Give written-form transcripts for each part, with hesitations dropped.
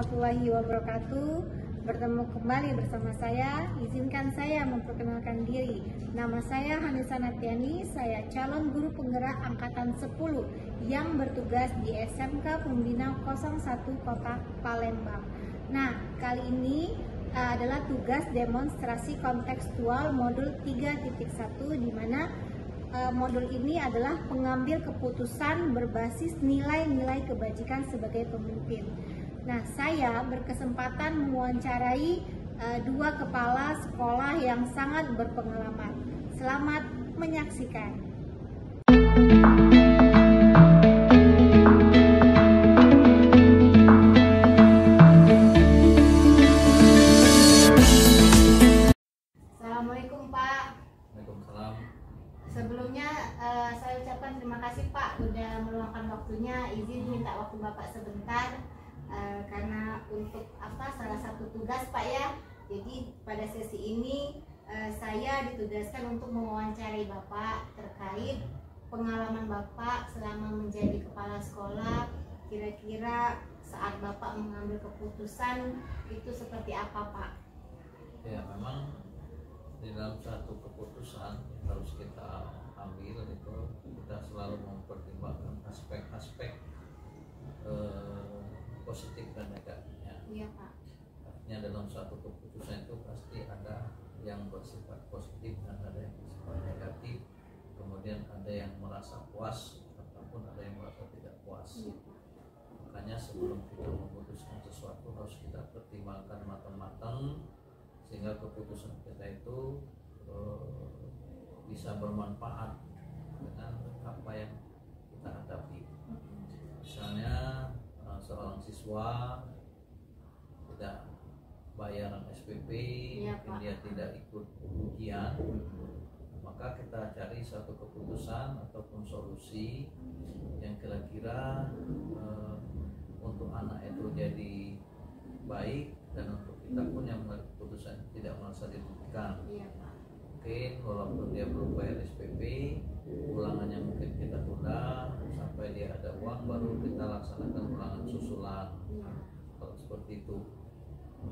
warahmatullahi wabarakatuh. Bertemu kembali bersama saya. Izinkan saya memperkenalkan diri. Nama saya Hanisa Natiani. Saya calon guru penggerak angkatan 10 yang bertugas di SMK Pembina 01 Kota Palembang. Nah, kali ini adalah tugas demonstrasi kontekstual modul 3.1, di mana modul ini adalah pengambil keputusan berbasis nilai-nilai kebajikan sebagai pemimpin. Nah, saya berkesempatan mewawancarai dua kepala sekolah yang sangat berpengalaman. Selamat menyaksikan. Assalamualaikum, Pak. Waalaikumsalam. Sebelumnya saya ucapkan terima kasih, Pak, udah meluangkan waktunya. Izin minta waktu Bapak sebentar karena untuk salah satu tugas, Pak, ya. Jadi pada sesi ini saya ditugaskan untuk mewawancarai Bapak terkait pengalaman Bapak selama menjadi kepala sekolah. Kira-kira saat Bapak mengambil keputusan itu seperti apa, Pak? Ya, memang di dalam satu keputusan yang harus kita ambil itu kita selalu mempertimbangkan aspek-aspek positif dan negatifnya. Iya, Pak. Artinya dalam satu keputusan itu pasti ada yang bersifat positif dan ada yang bersifat negatif. Kemudian ada yang merasa puas ataupun ada yang merasa tidak puas. Iya. Makanya sebelum kita memutuskan sesuatu harus kita pertimbangkan matang-matang sehingga keputusan kita itu bisa bermanfaat dengan apa yang kita hadapi. Misalnya seorang siswa tidak bayaran SPP, ya, mungkin dia tidak ikut ujian, maka kita cari satu keputusan ataupun solusi yang kira-kira untuk anak itu jadi baik, dan untuk kita pun yang mengambil keputusan tidak merasa dirugikan. Iya, Pak. Mungkin walaupun dia belum bayar SPP, ulangannya mungkin kita tunda sampai dia ada uang, baru kita laksanakan ulangan susulan. Iya. Kalau seperti itu.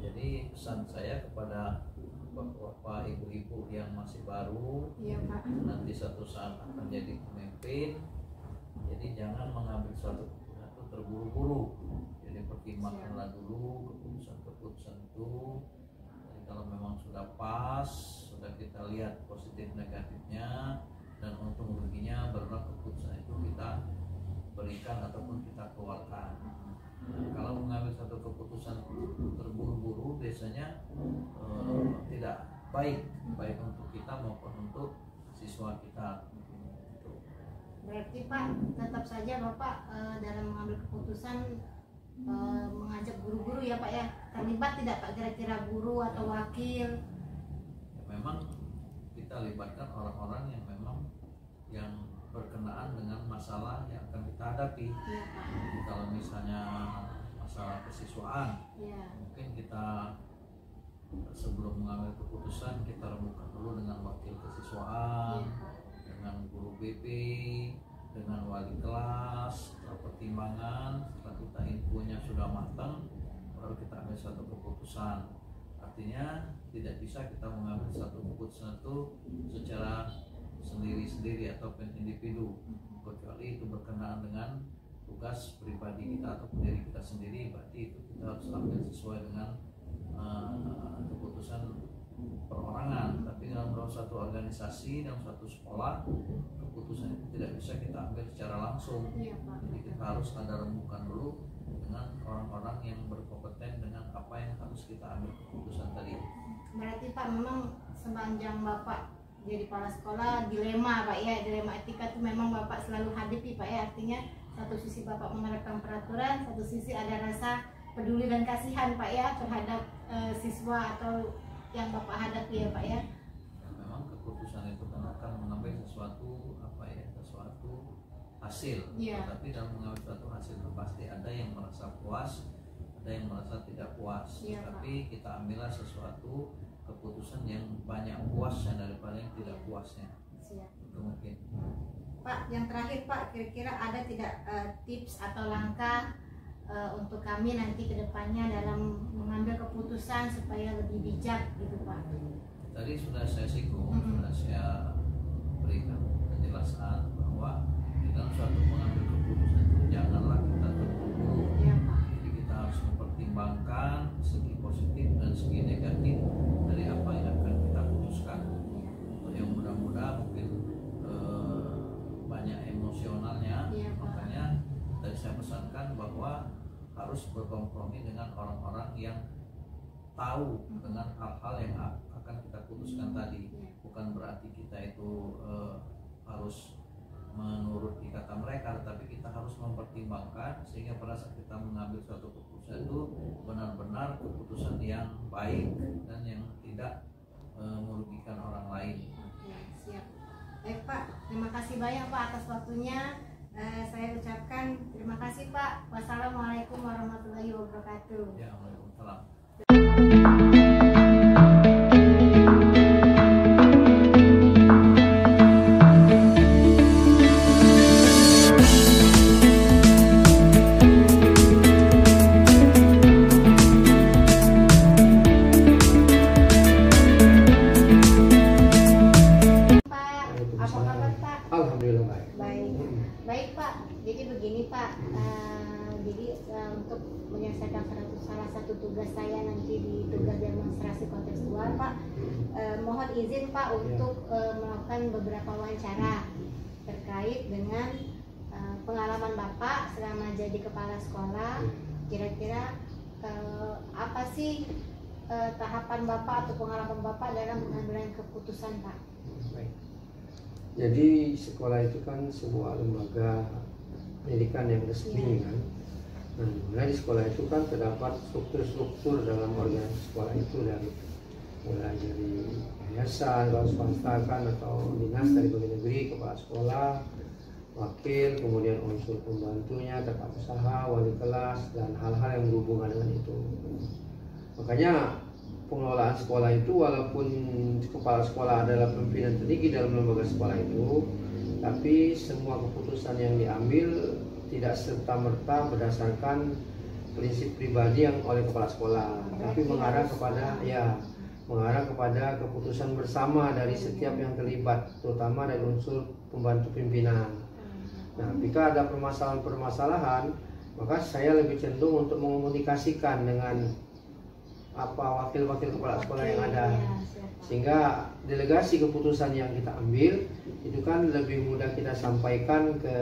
Jadi pesan saya kepada bapak ibu-ibu yang masih baru, Iya, Pak. nanti satu saat akan jadi pemimpin, jadi jangan mengambil suatu keputusan itu terburu-buru. Jadi pertimbangkanlah dulu keputusan-keputusan itu. Jadi kalau memang sudah pas, sudah kita lihat positif negatifnya dan untung ruginya, barulah keputusan itu kita berikan ataupun kita keluarkan. Nah, kalau mengambil satu keputusan terburu-buru biasanya tidak baik untuk kita maupun untuk siswa kita. Berarti, Pak, tetap saja Bapak dalam mengambil keputusan mengajak guru-guru, ya, Pak, ya, terlibat tidak, Pak, kira-kira guru atau wakil? Ya, memang kita libatkan orang-orang yang memang yang berkenaan dengan masalah yang akan kita hadapi. Ya, Pak. Kalau misalnya masalah kesiswaan, Ya. mungkin kita sebelum mengambil keputusan kita rembukan dulu dengan wakil kesiswaan, Ya, Pak. dengan guru BP, dengan wali kelas. Setelah pertimbangan, setelah kita infonya sudah matang, baru kita ambil satu keputusan. Artinya tidak bisa kita mengambil satu keputusan itu secara sendiri-sendiri ataupun individu, kecuali itu berkenaan dengan tugas pribadi kita atau diri kita sendiri, berarti itu kita harus ambil sesuai dengan keputusan perorangan. Tapi dalam satu organisasi, dalam satu sekolah, keputusan itu tidak bisa kita ambil secara langsung. Ya, Pak. Jadi kita harus ada rembukan dulu dengan orang-orang yang berkompeten dengan apa yang harus kita ambil keputusan tadi. Berarti, Pak, memang sepanjang Bapak jadi kepala sekolah dilema, Pak, ya, dilema etika itu memang Bapak selalu hadapi, Pak, ya. Artinya satu sisi Bapak menerapkan peraturan, satu sisi ada rasa peduli dan kasihan, Pak, ya, terhadap siswa atau yang Bapak hadapi, ya, Pak, ya. Memang keputusan itu kan akan mengambil sesuatu sesuatu hasil. Iya. Tapi dalam mengambil suatu hasil itu pasti ada yang merasa puas, ada yang merasa tidak puas. Iya, Tapi kita ambillah sesuatu keputusan yang banyak puasnya daripada yang tidak puasnya. Siap. Itu mungkin. Pak, yang terakhir, Pak, kira-kira ada tidak tips atau langkah untuk kami nanti kedepannya dalam mengambil keputusan supaya lebih bijak gitu Pak. Tadi sudah saya singgung, sudah saya berikan penjelasan bahwa di dalam suatu mengambil keputusan itu janganlah kita terburu-buru. Ya Pak. Jadi kita harus mempertimbangkan segi positif dan segi negatif dari apa yang akan kita putuskan. Untuk yang muda-muda mungkin banyak emosionalnya, Ya, Pak. makanya tadi saya pesankan bahwa harus berkompromi dengan orang-orang yang tahu dengan hal-hal yang akan kita putuskan tadi. Bukan berarti kita itu harus menuruti kata mereka, tetapi kita harus mempertimbangkan sehingga pada saat kita mengambil suatu keputusan itu benar-benar keputusan yang baik dan yang tidak merugikan orang lain. Ya, siap. Baik Pak, terima kasih banyak Pak atas waktunya. Saya ucapkan terima kasih Pak. Wassalamualaikum warahmatullahi wabarakatuh. Ya, waalaikumsalam. Pak, apa kabar Pak? Alhamdulillah baik. Baik, baik Pak. Jadi begini Pak, untuk menyelesaikan salah satu tugas saya nanti di tugas demonstrasi kontekstual Pak, mohon izin Pak untuk melakukan beberapa wawancara terkait dengan pengalaman Bapak selama jadi kepala sekolah. Kira-kira apa sih tahapan Bapak atau pengalaman Bapak dalam pengambilan keputusan Pak? Baik. Jadi sekolah itu kan sebuah lembaga pendidikan yang resmi kan. Nah, mulai di sekolah itu kan terdapat struktur-struktur dalam organisasi sekolah itu mulai dari yayasan, kalau swasta kan, atau dinas dari pegawai negeri, kepala sekolah, wakil, kemudian unsur pembantunya, tempat usaha, wali kelas, dan hal-hal yang berhubungan dengan itu. Makanya pengelolaan sekolah itu, walaupun kepala sekolah adalah pimpinan tertinggi dalam lembaga sekolah itu, tapi semua keputusan yang diambil tidak serta-merta berdasarkan prinsip pribadi yang oleh kepala sekolah, tapi mengarah kepada keputusan bersama dari setiap yang terlibat, terutama dari unsur pembantu pimpinan. Nah, jika ada permasalahan-permasalahan, maka saya lebih cenderung untuk mengomunikasikan dengan wakil-wakil kepala sekolah yang ada, sehingga delegasi keputusan yang kita ambil itu kan lebih mudah kita sampaikan ke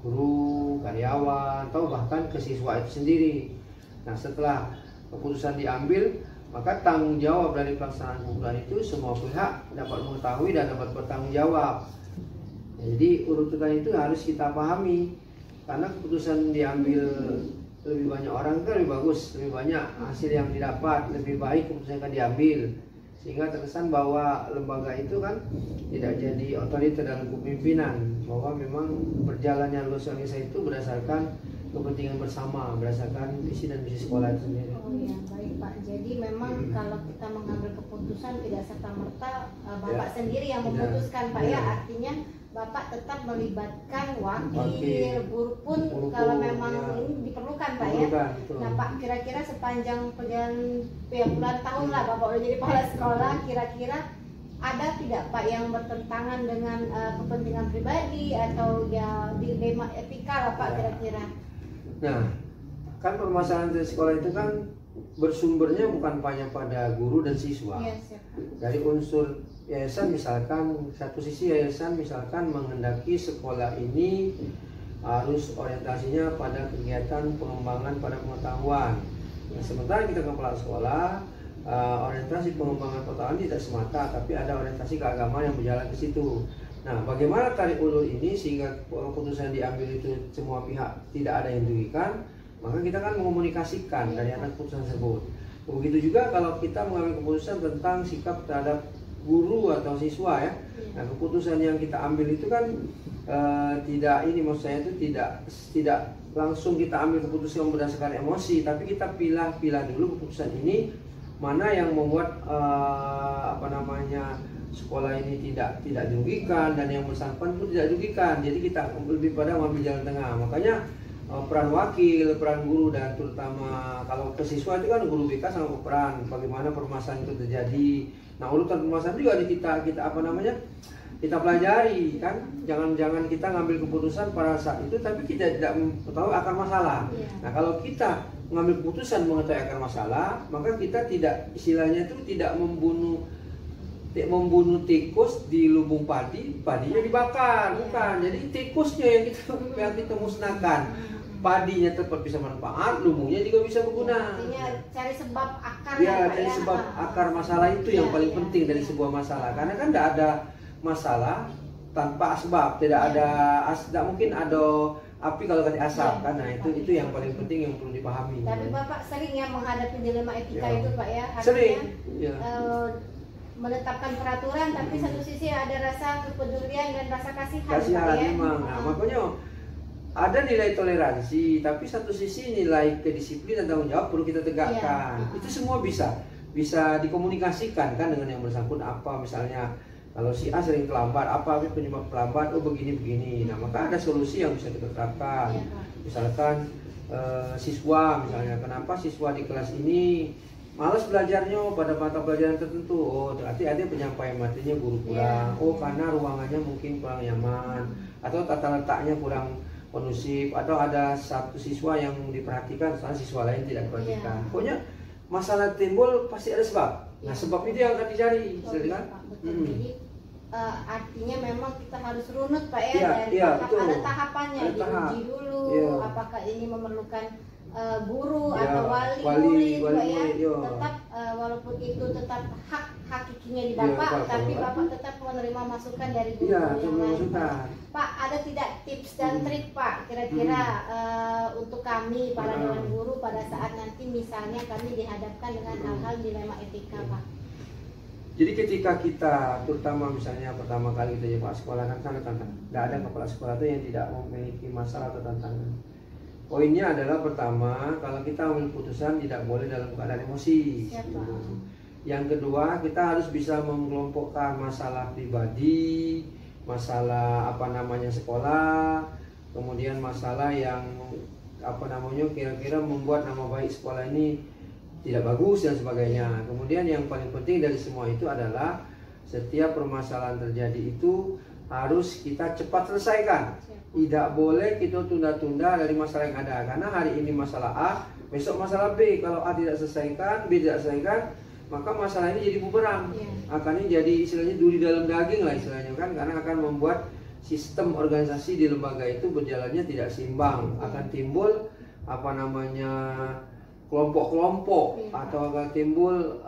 guru, karyawan, atau bahkan ke siswa itu sendiri. Nah, setelah keputusan diambil, maka tanggung jawab dari pelaksanaan keputusan itu semua pihak dapat mengetahui dan dapat bertanggung jawab. Jadi urutan itu harus kita pahami, karena keputusan diambil lebih banyak orang kan lebih bagus, lebih banyak hasil yang didapat, lebih baik keputusan yang diambil, sehingga terkesan bahwa lembaga itu kan tidak jadi otoriter dalam kepemimpinan, bahwa memang berjalannya organisasi itu berdasarkan kepentingan bersama, berdasarkan visi dan misi sekolah itu sendiri. Oh iya, baik Pak. Jadi memang kalau kita mengambil keputusan tidak serta-merta Bapak sendiri yang memutuskan Pak ya, artinya Bapak tetap melibatkan wakil, guru pun kalau memang ini diperlukan Pak ya. Nah Pak, kira-kira sepanjang perjalanan puluhan tahun lah Bapak udah jadi kepala sekolah, kira-kira ada tidak Pak yang bertentangan dengan kepentingan pribadi atau ya dilema etika lah Pak kira-kira? Nah, kan permasalahan di sekolah itu kan bersumbernya bukan hanya pada guru dan siswa. Yes, dari unsur yayasan, misalkan satu sisi yayasan misalkan menghendaki sekolah ini harus orientasinya pada kegiatan pengembangan pada pengetahuan. Nah, sementara kita kepala sekolah orientasi pengembangan pengetahuan tidak semata, tapi ada orientasi keagamaan yang berjalan ke situ. Nah, bagaimana tarik ulur ini sehingga keputusan diambil itu semua pihak tidak ada yang dirugikan? Maka kita kan mengomunikasikan dari atas keputusan tersebut. Begitu juga kalau kita mengambil keputusan tentang sikap terhadap guru atau siswa ya. Nah, keputusan yang kita ambil itu kan maksud saya itu tidak langsung kita ambil keputusan berdasarkan emosi, tapi kita pilah dulu keputusan ini mana yang membuat sekolah ini tidak dirugikan dan yang bersangkutan pun tidak dirugikan. Jadi kita lebih pada mengambil jalan tengah. Makanya peran wakil, peran guru, dan terutama kalau ke siswa itu kan guru BK sama peran bagaimana permasalahan itu terjadi. Nah, urutan permasalahan juga kita pelajari kan, jangan kita ngambil keputusan pada saat itu tapi kita tidak tahu akar masalah. Nah, kalau kita mengambil keputusan mengetahui akar masalah, maka kita tidak, istilahnya itu tidak membunuh tikus di lubung padinya dibakar, bukan. Jadi tikusnya yang kita musnahkan, padinya tetap bisa manfaat, lubungnya juga bisa berguna. Artinya cari sebab akar. Ya, cari sebab akar masalah itu yang paling penting dari sebuah masalah. Karena kan tidak ada masalah tanpa sebab, tidak mungkin ada api kalau kasih asap kan. Nah, itu yang paling penting yang perlu dipahami. Tapi Bapak sering ya menghadapi dilema etika itu Pak ya. Artinya, sering. Menetapkan peraturan tapi satu sisi ada rasa kepedulian dan rasa kasihan Pak ya. Memang. Nah, makanya ada nilai toleransi, tapi satu sisi nilai kedisiplinan dan tanggung jawab perlu kita tegakkan. Itu semua bisa dikomunikasikan kan dengan yang bersangkutan. Apa misalnya kalau si A sering terlambat, apa penyebab terlambat? Oh begini. Nah, maka ada solusi yang bisa kita terapkan. Misalkan siswa misalnya, kenapa siswa di kelas ini malas belajarnya pada mata pelajaran tertentu? Oh, berarti ada penyampaian materinya guru kurang. Oh, karena ruangannya mungkin kurang nyaman, atau tata letaknya kurang kondusif, atau ada satu siswa yang diperhatikan, soalnya siswa lain tidak diperhatikan. Pokoknya masalah timbul pasti ada sebab. Nah, sebab itu yang akan dicari, kan? Jadi artinya memang kita harus runut Pak ya, dari ada tahapannya, diuji dulu apakah ini memerlukan guru atau wali murid ya. Tetap walaupun itu tetap hak hakikinya di Bapak, tapi Bapak tetap menerima masukan dari guru yang lain. Pak, ada tidak tips dan trik Pak kira-kira untuk kami para dewan guru pada saat nanti misalnya kami dihadapkan dengan hal-hal dilema etika Pak? Jadi ketika kita, terutama misalnya pertama kali kita jadi kepala sekolah, kan tantangan. Tidak ada kepala sekolah itu yang tidak memiliki masalah atau tantangan. Poinnya adalah pertama, kalau kita ambil keputusan tidak boleh dalam keadaan emosi. Yang kedua, kita harus bisa mengelompokkan masalah pribadi, masalah sekolah, kemudian masalah yang kira-kira membuat nama baik sekolah ini tidak bagus dan sebagainya. Kemudian yang paling penting dari semua itu adalah setiap permasalahan terjadi itu harus kita cepat selesaikan. Tidak boleh kita tunda-tunda dari masalah yang ada. Karena hari ini masalah A, besok masalah B. Kalau A tidak selesaikan, B tidak selesaikan, maka masalah ini jadi bumerang. Akannya jadi istilahnya duri dalam daging lah istilahnya kan. Karena akan membuat sistem organisasi di lembaga itu berjalannya tidak seimbang. Akan timbul kelompok-kelompok atau akan timbul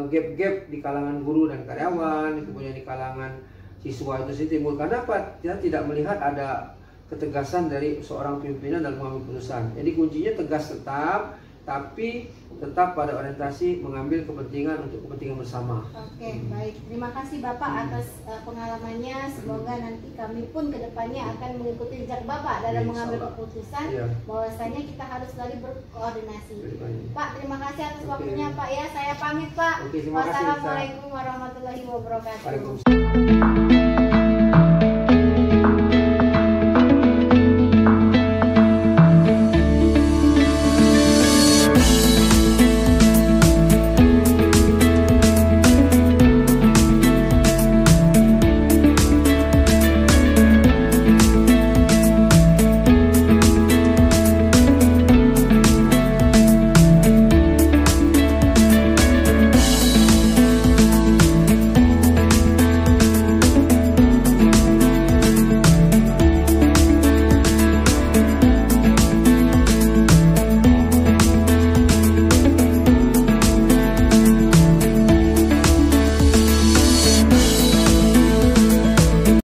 gap-gap di kalangan guru dan karyawan, kemudian di kalangan siswa itu sih timbul. Karena apa? Kita tidak melihat ada ketegasan dari seorang pimpinan dalam mengambil keputusan. Jadi kuncinya tegas tetap, tapi tetap pada orientasi mengambil kepentingan untuk kepentingan bersama. Oke, baik. Terima kasih Bapak atas pengalamannya. Semoga nanti kami pun kedepannya akan mengikuti jejak Bapak dalam mengambil keputusan. Bahwasanya kita harus selalu berkoordinasi. Pak, terima kasih atas waktunya Pak ya. Saya pamit Pak. Wassalamualaikum warahmatullahi wabarakatuh.